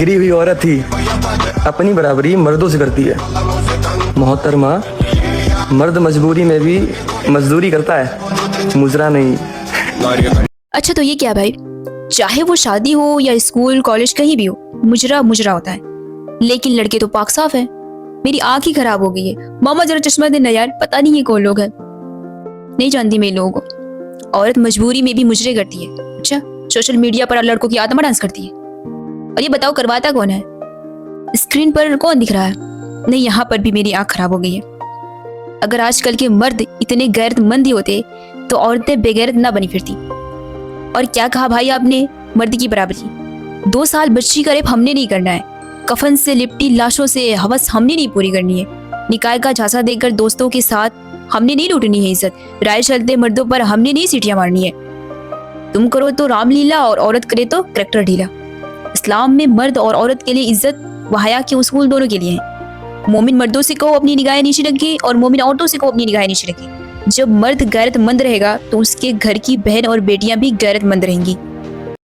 गिरी हुई औरत ही अपनी बराबरी मर्दों से करती है। मोहतरमा, मर्द मजबूरी में भी मजदूरी करता है, मुजरा नहीं। अच्छा तो ये क्या भाई, चाहे वो शादी हो या स्कूल कॉलेज कहीं भी हो, मुजरा मुजरा होता है। लेकिन लड़के तो पाक साफ है। मेरी आंख ही खराब हो गई है। मामा जरा चश्मा देना यार, पता नहीं ये कौन लोग है, नहीं जानती मैं इन लोगों को। औरत मजबूरी में भी मुजरे करती है। अच्छा, सोशल मीडिया पर लड़कों की आत्मा डांस करती है। और ये बताओ करवाता कौन है? स्क्रीन पर कौन दिख रहा है? नहीं, यहाँ पर भी मेरी आंख खराब हो गई है। अगर आजकल के मर्द इतने गैरतमंद ही होते तो औरतें बेगैरत ना बनी फिरती। और क्या कहा भाई आपने, मर्द की बराबरी? 2 साल बच्ची का रेप हमने नहीं करना है। कफन से लिपटी लाशों से हवस हमने नहीं पूरी करनी है। निकाय का झांसा देकर दोस्तों के साथ हमने नहीं लूटनी है इज्जत। राय चलते मर्दों पर हमने नहीं सीटियां मारनी है। तुम करो तो रामलीला और औरत करे तो करैक्टर ढीला। इस्लाम में मर्द और औरत के लिए इज्जत व हया के उसूल दोनों के लिए हैं। मोमिन मर्दों से कहो अपनी निगाहें नीचे रखे और मोमिन औरतों से कहो अपनी निगाहें नीचे रखे। जब मर्द गैरतमंद रहेगा तो उसके घर की बहन और बेटियां भी गैरतमंद रहेंगी।